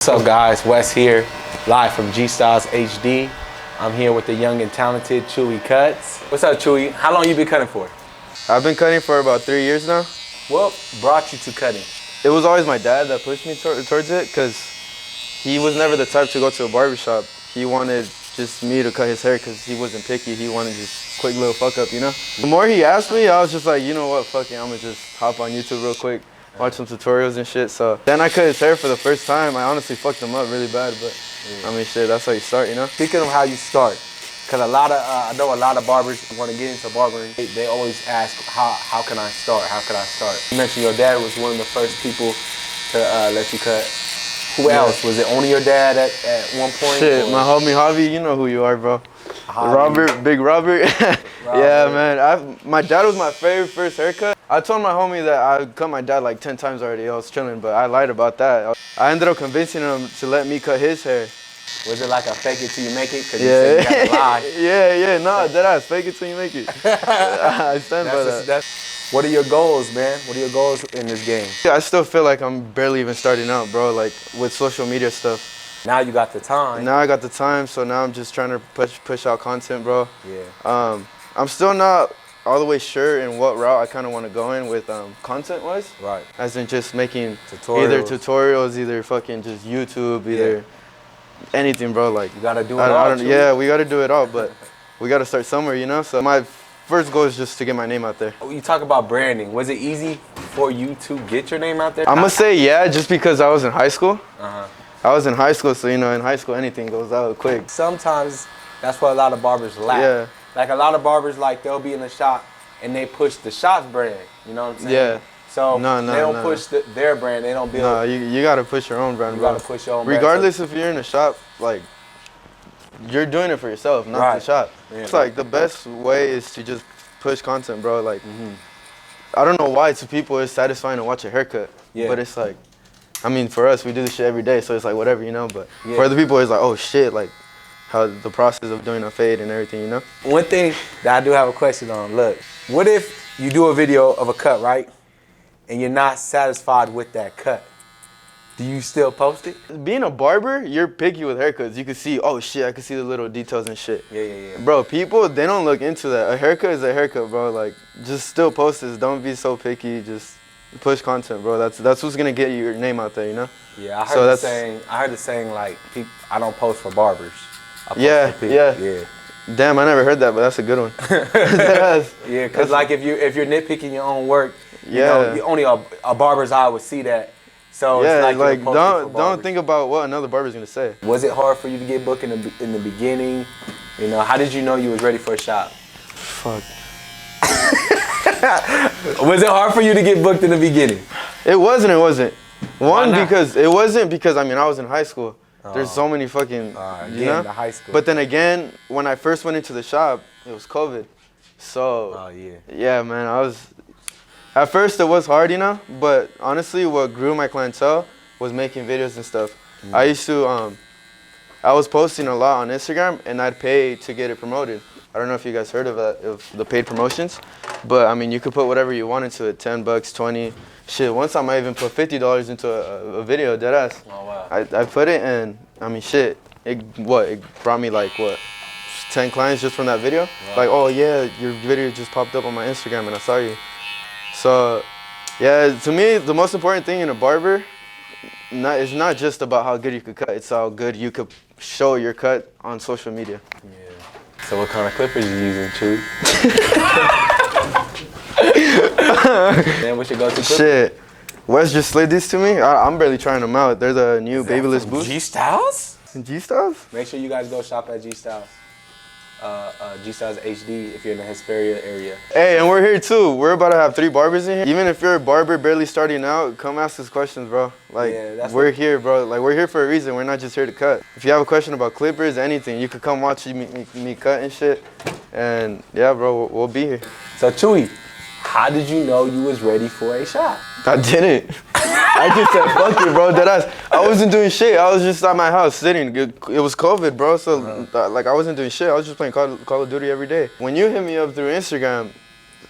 What's up, guys? Wes here, live from G Styles HD. I'm here with the young and talented Chewy Cuts. What's up, Chewy? How long you been cutting for? I've been cutting for about 3 years now. What brought you to cutting? It was always my dad that pushed me towards it because he was never the type to go to a barbershop. He wanted just me to cut his hair because he wasn't picky. He wanted just quick little fuck up, you know? The more he asked me, I was just like, you know what, fuck it, I'm gonna just hop on YouTube real quick, watch some tutorials and shit. So then I cut his hair for the first time. I honestly fucked him up really bad, but I mean, shit, that's how you start, you know? Speaking of how you start, because I know a lot of barbers want to get into barbering. They always ask, how can I start? How can I start? You mentioned your dad was one of the first people to let you cut. Who else? Was it only your dad at one point? Shit, or? My homie Javi, you know who you are, bro. Robert, Big Robert. Yeah, man. My dad was my favorite first haircut. I told my homie that I cut my dad like 10 times already. I was chilling, but I lied about that. I ended up convincing him to let me cut his hair. Was it like a fake it till you make it? Cause you said you gotta lie. Yeah, no, deadass, fake it till you make it. I stand by that. What are your goals, man? What are your goals in this game? Yeah, I still feel like I'm barely even starting out, bro, like with social media stuff. Now you got the time. Now I got the time, so now I'm just trying to push out content, bro. Yeah. I'm still not all the way sure in what route I kind of want to go in with content-wise. Right. As in just making tutorials. either fucking just YouTube, either anything, bro. Like you gotta do it all. Yeah, we gotta do it all, but we gotta start somewhere, you know. So my first goal is just to get my name out there. You talk about branding. Was it easy for you to get your name out there? I'm gonna say yeah, just because I was in high school. Uh-huh. I was in high school, so you know, in high school anything goes out quick. Sometimes that's what a lot of barbers lack. Yeah. Like a lot of barbers, like they'll be in the shop and they push the shop's brand. You know what I'm saying? Yeah. So they don't push their brand. They don't build. No, you gotta push your own brand, bro. You gotta push your own brand. Regardless if you're in a shop, like you're doing it for yourself, not the shop. Yeah. It's like the best way is to just push content, bro. Like I don't know why to people it's satisfying to watch a haircut, but it's like, I mean, for us we do this shit every day, so it's like whatever, you know. But for other people it's like, oh shit, like how the process of doing a fade and everything, you know. One thing that I do have a question on. Look, what if you do a video of a cut, right, and you're not satisfied with that cut? Do you still post it? Being a barber, you're picky with haircuts. You can see, oh shit, I can see the little details and shit. Yeah. Bro, people, they don't look into that. A haircut is a haircut, bro. Like, just still post this. Don't be so picky. Just push content, bro. That's what's gonna get your name out there, you know? Yeah, I heard the saying like, I don't post for barbers. I post for people. Yeah. Damn, I never heard that, but that's a good one. Yeah, because like if you're nitpicking your own work, you know, only a barber's eye would see that. So yeah, it's like don't think about what another barber's gonna say. Was it hard for you to get booked in the beginning? You know, how did you know you was ready for a shop? Fuck. Was it hard for you to get booked in the beginning? It wasn't. It wasn't because I mean I was in high school. There's so many fucking you know. High school. But then again, when I first went into the shop, it was COVID. So yeah, man, at first it was hard, you know, but honestly what grew my clientele was making videos and stuff. I used to, I was posting a lot on Instagram and I'd pay to get it promoted. I don't know if you guys heard of that, of the paid promotions, but I mean, you could put whatever you want into it, 10 bucks, 20, shit. Once I might even put $50 into a video, deadass. Oh, wow. I put it and, I mean, shit, it brought me like, 10 clients just from that video? Wow. Like, oh yeah, your video just popped up on my Instagram and I saw you. So, yeah, to me, the most important thing in a barber is not just about how good you could cut, it's how good you could show your cut on social media. Yeah. So what kind of clippers you using, Chewy? Man, what's your go-to clipper? Shit. Wes just slid these to me. I'm barely trying them out. They're the new Babyless Boost. G Styles? G Styles? Make sure you guys go shop at G Styles. G Styles HD if you're in the Hesperia area. Hey, and we're here too. We're about to have 3 barbers in here. Even if you're a barber barely starting out, come ask us questions, bro. Like, we're here, bro. Like, we're here for a reason. We're not just here to cut. If you have a question about clippers, anything, you could come watch me cut and shit. And yeah, bro, we'll be here. So, Chewy, how did you know you was ready for a shot? I didn't. I just said, fuck it, bro, deadass. I wasn't doing shit. I was just at my house sitting. It was COVID, bro, so like I wasn't doing shit. I was just playing Call of Duty every day. When you hit me up through Instagram,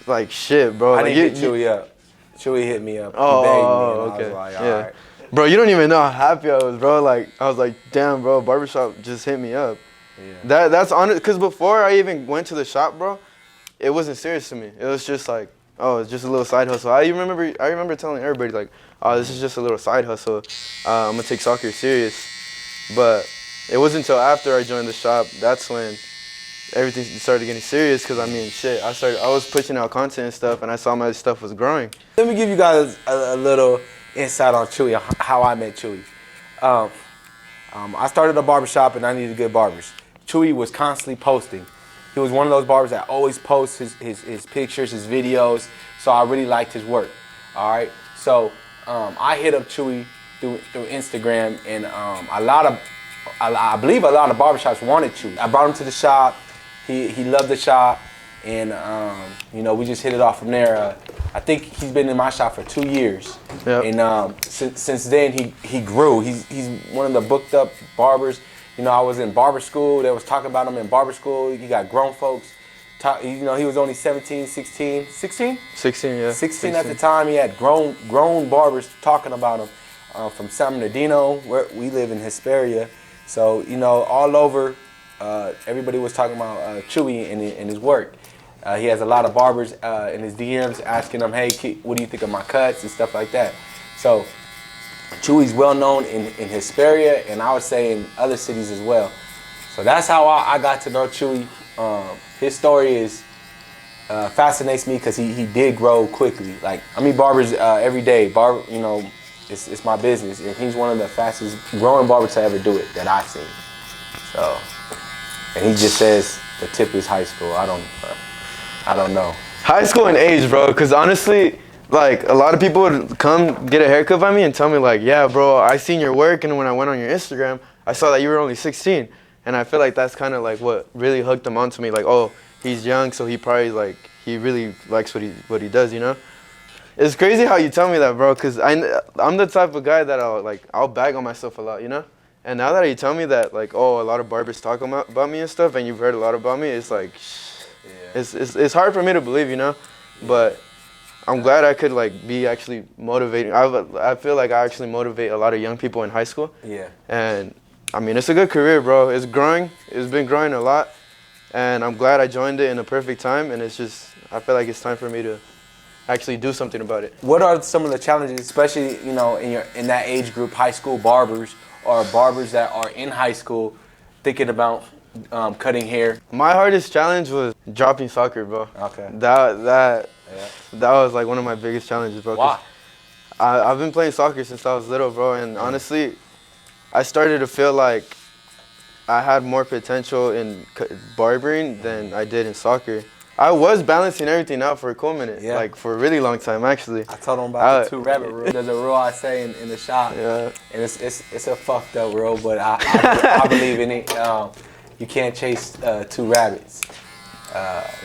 like shit, bro. I like, didn't hit Chewy up. Chewy hit me up. Oh, okay. I was like, all right. Bro, you don't even know how happy I was, bro. Like, I was like, damn, bro, barbershop just hit me up. Yeah. That's honest, because before I even went to the shop, bro, it wasn't serious to me. It was just like, oh, it's just a little side hustle. I remember telling everybody, like, oh, this is just a little side hustle. I'm going to take soccer serious. But it wasn't until after I joined the shop, that's when everything started getting serious, because, I mean, shit, I was pushing out content and stuff, and I saw my stuff was growing. Let me give you guys a little insight on Chewy, how I met Chewy. I started a barbershop and I needed good barbers. Chewy was constantly posting. He was one of those barbers that always posts his pictures, his videos, so I really liked his work, all right? So I hit up Chewy through Instagram, and I believe a lot of barbershops wanted Chewy. I brought him to the shop. He loved the shop, and you know, we just hit it off from there. I think he's been in my shop for 2 years, yep. And since then he grew. He's one of the booked up barbers. You know, I was in barber school. They was talking about him in barber school. You got grown folks. You know, he was only 17, 16, 16? 16, yeah. 16 at the time. He had grown barbers talking about him from San Bernardino, where we live in Hesperia. So, you know, all over, everybody was talking about Chewy and his work. He has a lot of barbers in his DMs asking him, hey, what do you think of my cuts and stuff like that. So Chewy's well known in Hesperia, and I would say in other cities as well. So that's how I got to know Chewy. His story is fascinates me because he did grow quickly. Like, I meet barbers every day. You know, it's my business, and he's one of the fastest growing barbers to ever do it that I've seen. So, and he just says the tip is high school. I don't know. High school and age, bro, because honestly, like, a lot of people would come get a haircut by me and tell me, like, yeah, bro, I seen your work, and when I went on your Instagram, I saw that you were only 16. And I feel like that's kind of like what really hooked them onto me. Like, oh, he's young, so he probably, like, he really likes what he does, you know? It's crazy how you tell me that, bro, because I'm the type of guy that I'll bag on myself a lot, you know? And now that you tell me that, like, oh, a lot of barbers talk about me and stuff, and you've heard a lot about me, it's like, yeah. It's hard for me to believe, you know? But I'm glad I could, like, be actually motivating. I feel like I actually motivate a lot of young people in high school. Yeah. And, I mean, it's a good career, bro. It's growing. It's been growing a lot. And I'm glad I joined it in the perfect time. And it's just, I feel like it's time for me to actually do something about it. What are some of the challenges, especially, you know, in that age group, high school barbers or barbers that are in high school thinking about cutting hair? My hardest challenge was dropping soccer, bro. Okay. That was like one of my biggest challenges, bro. Why? I've been playing soccer since I was little, bro, and honestly, I started to feel like I had more potential in barbering than I did in soccer. I was balancing everything out for a cool minute, like for a really long time, actually. I told them about the 2 rabbit rule. There's a rule I say in the shop, and it's a fucked up rule, but I believe in it. You can't chase 2 rabbits.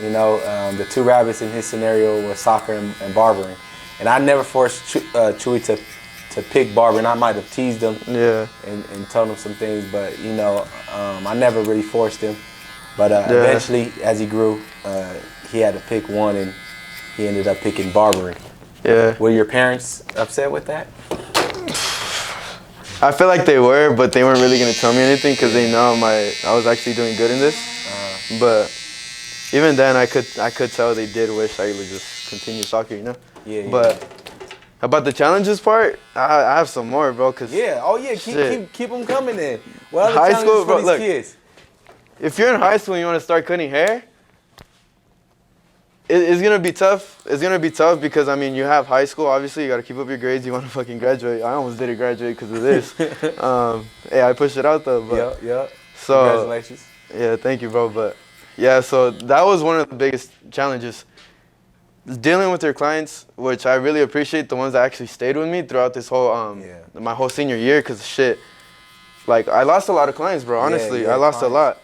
You know, the 2 rabbits in his scenario were soccer and barbering. And I never forced Chewy to pick barbering. I might have teased him and told him some things, but, you know, I never really forced him. But eventually, as he grew, he had to pick one, and he ended up picking barbering. Yeah. Were your parents upset with that? I feel like they were, but they weren't really going to tell me anything because they know I was actually doing good in this. But even then, I could tell they did wish I would just continue soccer, you know? Yeah. But about the challenges part, I have some more, bro. Cause keep them coming in. What other high school, challenges bro, for look, these kids? If you're in high school and you want to start cutting hair, it's gonna be tough. It's gonna be tough because, I mean, you have high school. Obviously, you gotta keep up your grades. You want to fucking graduate. I almost didn't graduate because of this. Hey, I pushed it out though. But yeah. So congratulations. Yeah, thank you, bro. But yeah, so that was one of the biggest challenges. Dealing with your clients, which I really appreciate the ones that actually stayed with me throughout this whole my whole senior year, because shit, like, I lost a lot of clients, bro. Honestly, I lost a lot.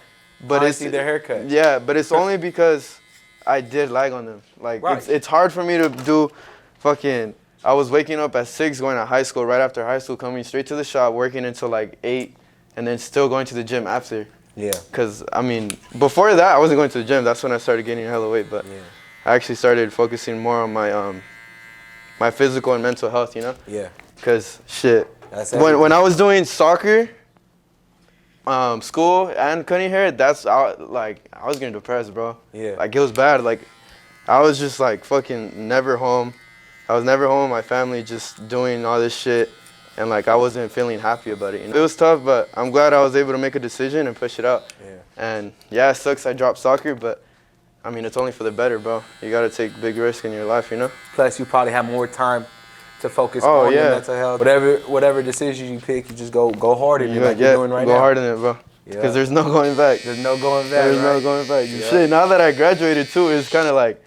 But it's their haircut. Yeah, but it's only because I did lag on them. Like, it's hard for me to do fucking. I was waking up at 6, going to high school, right after high school, coming straight to the shop, working until like 8, and then still going to the gym after. Yeah. Because, I mean, before that, I wasn't going to the gym. That's when I started gaining hella weight, but I actually started focusing more on my my physical and mental health, you know? Yeah. Because, shit, When I was doing soccer, school and cutting hair, I was getting depressed, bro. Yeah. Like, it was bad. Like, I was just like fucking never home. I was never home with my family, just doing all this shit, and like I wasn't feeling happy about it. You know? It was tough, but I'm glad I was able to make a decision and push it out. Yeah. And yeah, it sucks I dropped soccer, but I mean, it's only for the better, bro. You gotta take big risks in your life, you know? Plus, you probably have more time to focus on your mental health. Whatever decision you pick, you just go hard in it like you're doing right now. Go hard in it, bro. Because there's no going back. There's no going back, There's no going back. Yeah. Shit, now that I graduated too, it's kind of like,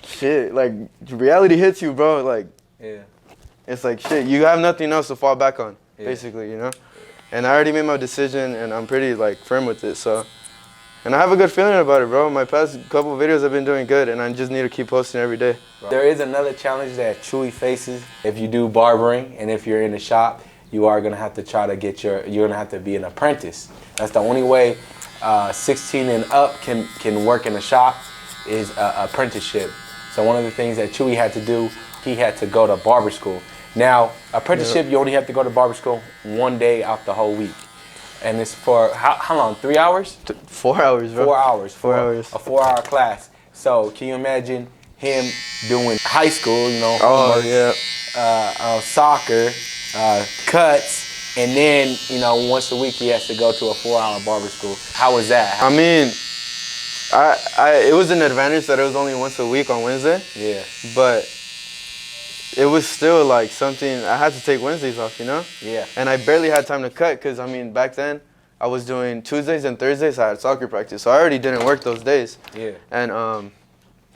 shit, like reality hits you, bro. Like, it's like, shit, you have nothing else to fall back on, basically, you know? And I already made my decision, and I'm pretty like firm with it, so. And I have a good feeling about it, bro. My past couple of videos have been doing good, and I just need to keep posting every day. There is another challenge that Chewy faces if you do barbering, and if you're in the shop, you are gonna have to try to get you're gonna have to be an apprentice. That's the only way 16 and up can work in the shop is apprenticeship. So one of the things that Chewy had to do, he had to go to barber school. Now, apprenticeship, you only have to go to barber school one day out the whole week. And it's for how long? 3 hours? 4 hours, bro. 4 hours. 4 hours. A 4-hour class. So can you imagine him doing high school, you know, soccer, cuts, and then, you know, once a week he has to go to a 4-hour barber school. How was that? I mean, it was an advantage that it was only once a week on Wednesday. Yeah. But it was still like something, I had to take Wednesdays off, you know? Yeah. And I barely had time to cut because, I mean, back then I was doing Tuesdays and Thursdays, I had soccer practice. So I already didn't work those days. Yeah. And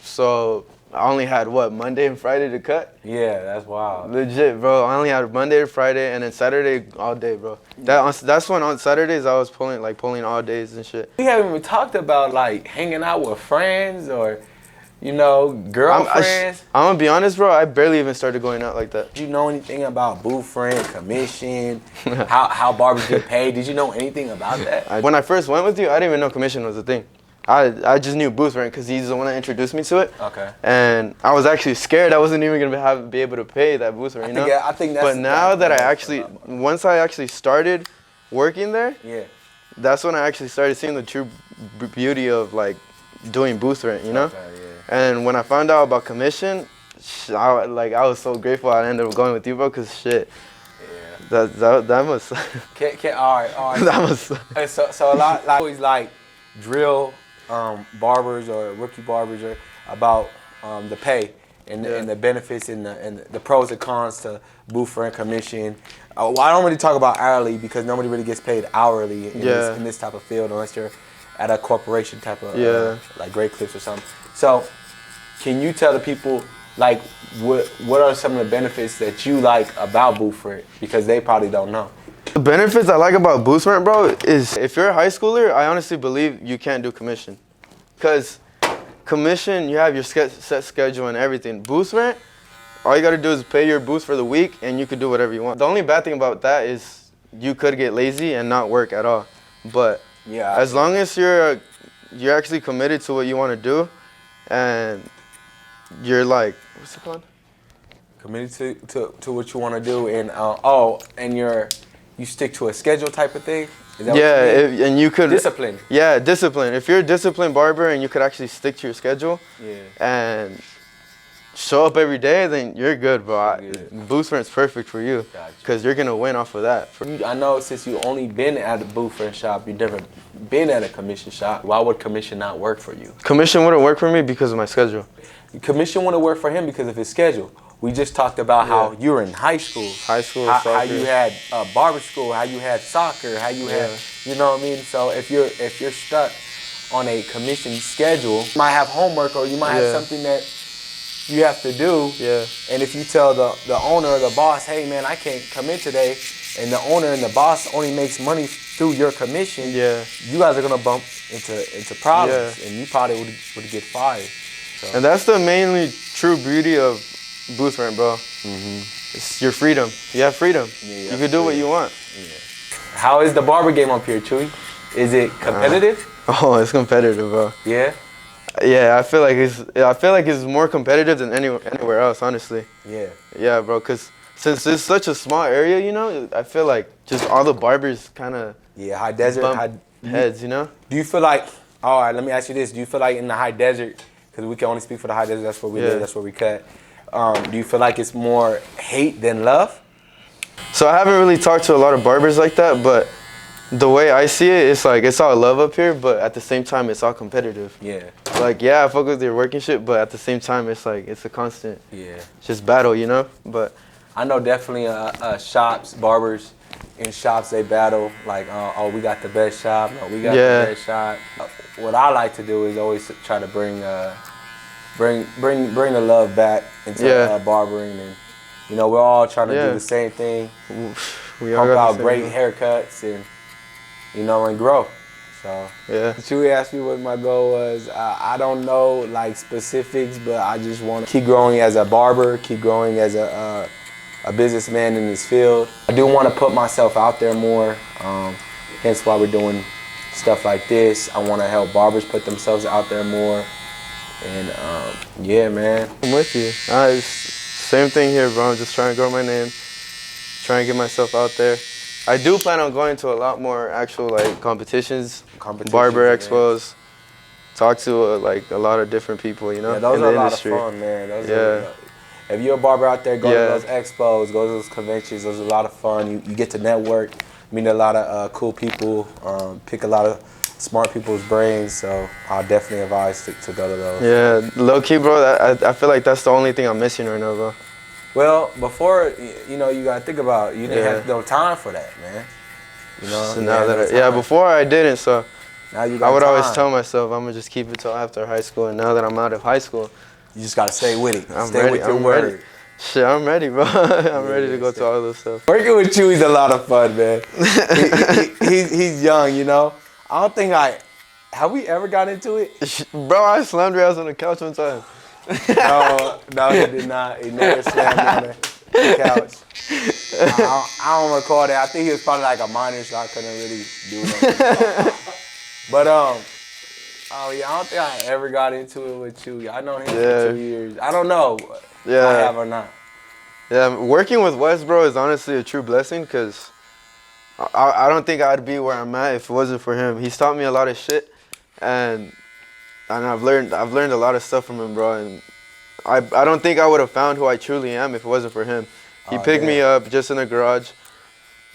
so I only had, what, Monday and Friday to cut? Yeah, that's wild. Legit, bro. I only had Monday and Friday, and then Saturday all day, bro. That's when on Saturdays I was pulling all days and shit. We haven't even talked about like hanging out with friends or, you know, girlfriends. I'm gonna be honest, bro. I barely even started going out like that. Did you know anything about booth friend, commission, how barbers get paid? Did you know anything about that? When I first went with you, I didn't even know commission was a thing. I just knew booth rent because he's the one that introduced me to it. Okay. And I was actually scared I wasn't even gonna be able to pay that booth rent, you know? I think that's. But now that once I actually started working there, that's when I actually started seeing the true beauty of like doing booth rent, you know? Okay, yeah. And when I found out about commission, I was so grateful I ended up going with you, bro, because shit. Yeah. That must. All right. That must. So a lot, like always like drill barbers or rookie barbers or about the pay and the benefits and the pros and cons to booth rent commission. Well, I don't really talk about hourly because nobody really gets paid hourly in this type of field unless you're at a corporation type of like Great Clips or something. So can you tell the people like what are some of the benefits that you like about booth rent because they probably don't know? The benefits I like about booth rent, bro, is if you're a high schooler, I honestly believe you can't do commission. Because commission, you have your set schedule and everything. Booth rent, all you got to do is pay your booth for the week and you could do whatever you want. The only bad thing about that is you could get lazy and not work at all. But as long as you're actually committed to what you want to do and you're like, what's it called? Committed to what you want to do and and you stick to a schedule type of thing? Is that what you mean? And you could... Discipline. Yeah, discipline. If you're a disciplined barber and you could actually stick to your schedule and show up every day, then you're good, bro. Booth rent's perfect for you because you're going to win off of that. I know since you only been at a booth rent shop, you've never been at a commission shop. Why would commission not work for you? Commission wouldn't work for me because of my schedule. Commission wouldn't work for him because of his schedule. We just talked about how you were in high school. Soccer. How you had barber school, how you had soccer, how you had, you know what I mean? So if you're stuck on a commission schedule, you might have homework or you might have something that you have to do. Yeah. And if you tell the owner or the boss, hey man, I can't come in today, and the owner and the boss only makes money through your commission, you guys are gonna bump into problems and you probably would get fired. So. And that's the mainly true beauty of booth rent, bro. It's your freedom. You have freedom. You can do what you want. How is the barber game up here, Chewy? Is it competitive? Oh, it's competitive, bro. Yeah. Yeah, I feel like it's more competitive than anywhere else, honestly. Yeah. Yeah, bro. Cause since it's such a small area, you know, I feel like just all the barbers kind of high desert, heads, you know. Do you feel like? All right, let me ask you this: do you feel like in the high desert, because we can only speak for the high desert, that's where we live, that's where we cut. Do you feel like it's more hate than love? So I haven't really talked to a lot of barbers like that, but the way I see it, it's like it's all love up here, but at the same time, it's all competitive. Yeah. Like, yeah, I fuck with your work and shit, but at the same time, it's like it's a constant, just battle, you know. But I know definitely shops, barbers in shops, they battle like, oh, we got the best shop, no, we got the best shop. What I like to do is always try to bring the love back into barbering, and you know, we're all trying to do the same thing. We all got great haircuts and, you know, and grow. So Chewy asked me what my goal was. I don't know like specifics, but I just want to keep growing as a barber, keep growing as a businessman in this field. I do want to put myself out there more, hence why we're doing stuff like this. I want to help barbers put themselves out there more. And yeah, man. I'm with you. Same thing here, bro. I'm just trying to grow my name, trying to get myself out there. I do plan on going to a lot more actual like competitions, barber expos, talk to like a lot of different people, you know, those in are the a lot industry. of fun, man. If you're a barber out there, go to those expos, go to those conventions. Those are a lot of fun. You get to network, meet a lot of cool people, pick a lot of smart people's brains. So I'll definitely advise to go to those. Yeah, low key, bro. I feel like that's the only thing I'm missing right now, bro. Well, before, you know, you gotta think about it. You didn't have no time for that, man. You know. So now that before I didn't. So now you got I would time. always tell myself I'm gonna just keep it till after high school. And now that I'm out of high school, you just gotta stay with it. Stay with your word. Ready. Shit, I'm ready, bro. I'm ready to go to all this stuff. Working with Chewy's a lot of fun, man. He's young, you know. I don't think have we ever got into it? Bro, I slammed your ass on the couch one time. No, he did not. He never slammed me on the couch. I don't recall that. I think he was probably like a minor, so I couldn't really do that. But oh yeah, I don't think I ever got into it with Chewy. I know him for 2 years. I don't know if I have or not. Yeah, working with Wes, bro, is honestly a true blessing because I don't think I'd be where I'm at if it wasn't for him. He's taught me a lot of shit, and I've learned a lot of stuff from him, bro. And I don't think I would have found who I truly am if it wasn't for him. He picked me up just in the garage,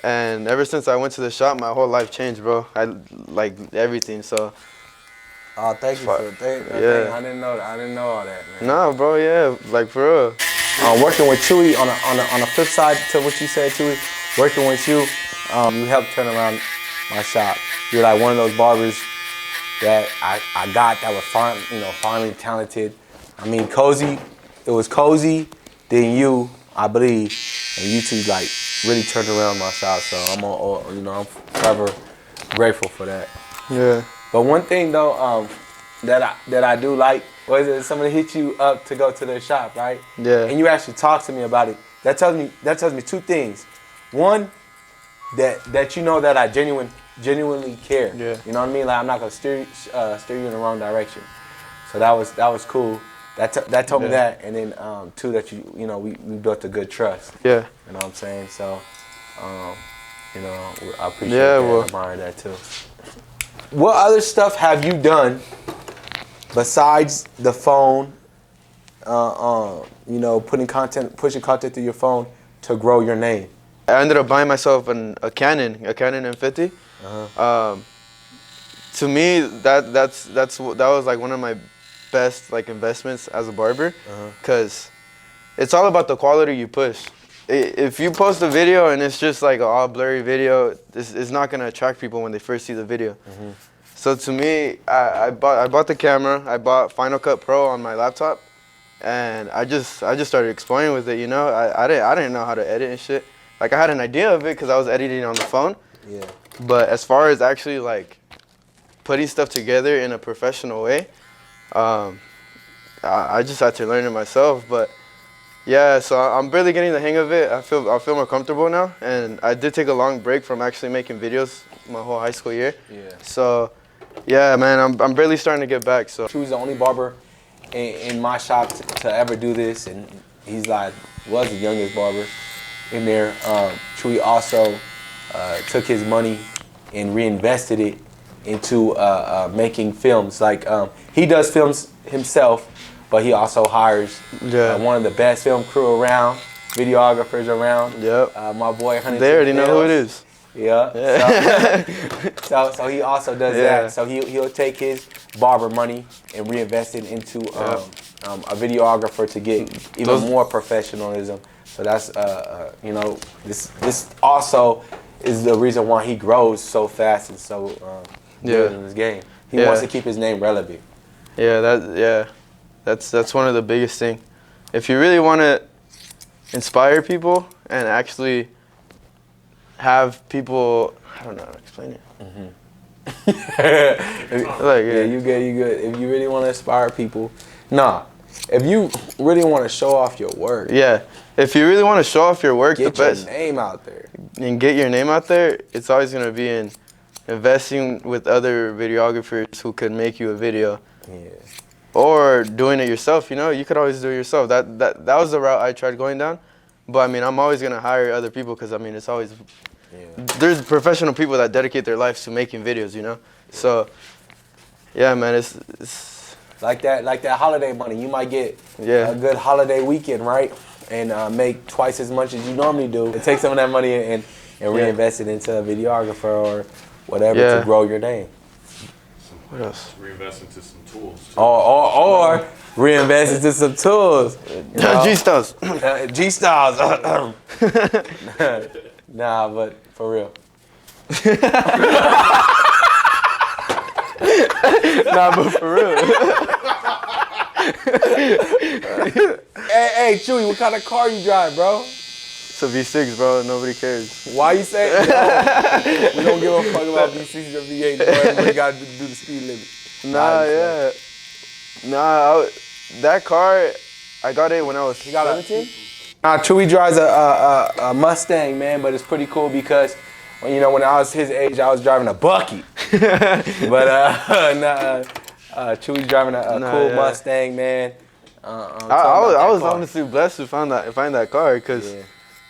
and ever since I went to the shop, my whole life changed, bro. I like everything. So. Oh, thank you for that. I didn't know all that, man. Nah, bro, like for real. Working with Chewy on the flip side to what you said, Chewy. Working with you, you helped turn around my shop. You're like one of those barbers that I got that was finally talented. I mean, Cozy. It was Cozy, then you, I believe, and you two like really turned around my shop. So I'm forever grateful for that. Yeah. But one thing though, that I do like was that somebody hit you up to go to their shop, right? Yeah. And you actually talk to me about it. That tells me two things. One, that you know that I genuinely care. Yeah. You know what I mean? Like I'm not gonna steer you in the wrong direction. So that was cool. That told me that, and then two, that we built a good trust. Yeah. You know what I'm saying? So, I appreciate that. I admire that too. What other stuff have you done besides the phone? Pushing content through your phone to grow your name. I ended up buying myself a Canon M50. To me, that was like one of my best like investments as a barber, because it's all about the quality you push. If you post a video and it's just like an all blurry video, it's not gonna attract people when they first see the video. So to me, I bought the camera. I bought Final Cut Pro on my laptop, and I just started exploring with it. You know, I didn't know how to edit and shit. Like I had an idea of it because I was editing on the phone. Yeah. But as far as actually like putting stuff together in a professional way, I just had to learn it myself. But yeah, so I'm barely getting the hang of it. I feel more comfortable now, and I did take a long break from actually making videos my whole high school year. Yeah. So yeah, man, I'm barely starting to get back. So Chewy's the only barber in my shop to ever do this, and he's like was the youngest barber. in there. Chewy also took his money and reinvested it into making films. Like he does films himself, but he also hires one of the best film crew around, videographers around. Yep. My boy, they already know who it is. Yeah. So he also does that. So he'll take his barber money and reinvest it into a videographer to get even more professionalism. So that's you know, this also is the reason why he grows so fast and so good in this game. He wants to keep his name relevant. That's one of the biggest things. If you really want to inspire people and actually have people, I don't know how to explain it. You good. If you really want to inspire people, if you really want to show off your work. Yeah, if you really want to show off your work, get your name out there. And get your name out there, it's always going to be in investing with other videographers who could make you a video. Yeah. Or doing it yourself, you know, you could always do it yourself. That was the route I tried going down. But I mean, I'm always going to hire other people because I mean, it's always, there's professional people that dedicate their lives to making videos, you know? So, yeah, man, it's like that holiday money. You might get a good holiday weekend, right? And make twice as much as you normally do. And take some of that money and reinvest it into a videographer or whatever to grow your name. What else? Reinvest into some tools. Or reinvest into some tools. You know? G-Styles. G-Styles. Nah, but for real. Nah, but for real. Hey, Chewy, what kind of car you drive, bro? It's a V6, bro. Nobody cares. Why you say it? We don't give a fuck about V6s or V8s, bro. Everybody got to do the speed limit. That car, I got it when I was 17. Chewy drives a Mustang, man, but it's pretty cool because, you know, when I was his age, I was driving a Bucky. But Chewy's driving a cool Mustang, man. I was honestly blessed to find that car because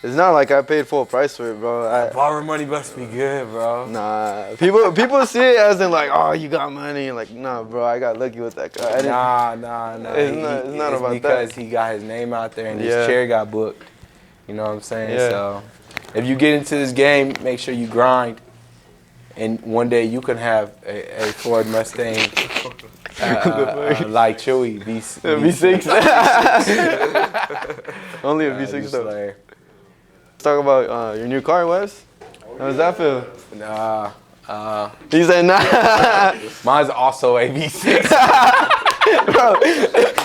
it's not like I paid full price for it, bro. Barber money must be good, bro. Nah, people see it as in like, oh, you got money. Like, nah, bro, I got lucky with that car. Nah. It's not about because that. he got his name out there and his chair got booked. You know what I'm saying? Yeah. So if you get into this game, make sure you grind. And one day you can have a Ford Mustang like Chewy, V6. Only a V6 though. Let's talk about your new car, Wes. How does that feel? Nah. He said nah. Mine's also a V6. Bro,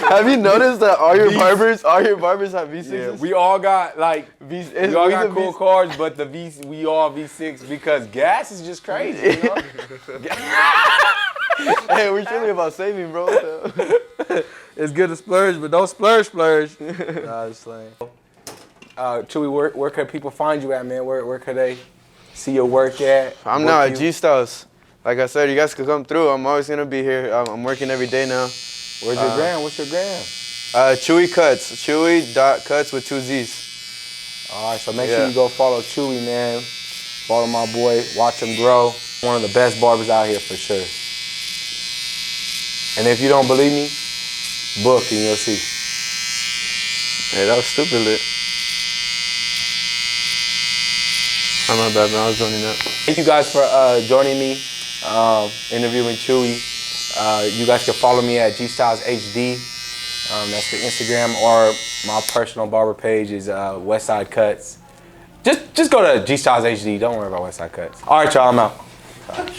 have you noticed that all your barbers have V6s? Yeah, we all got like we all got cool cars, but we all V6 because gas is just crazy, you know? Hey, we're chilling about saving, bro. So. It's good to splurge, but don't splurge. Nah, just saying. Chewy, where can people find you at, man? Where could they see your work at? I'm now at G-Styles. Like I said, you guys could come through. I'm always gonna be here. I'm working every day now. Where's your gram? What's your gram? Chewy Cuts. Chewy.cuts with 2 Z's. All right, so make sure you go follow Chewy, man. Follow my boy. Watch him grow. One of the best barbers out here for sure. And if you don't believe me, book and you'll see. Hey, that was stupid lit. I'm not bad, man. I was joining up. Thank you guys for joining me, interviewing Chewy. You guys can follow me at GStylesHD. That's the Instagram, or my personal barber page is Westside Cuts. Just go to GStylesHD. Don't worry about Westside Cuts. All right, y'all. I'm out.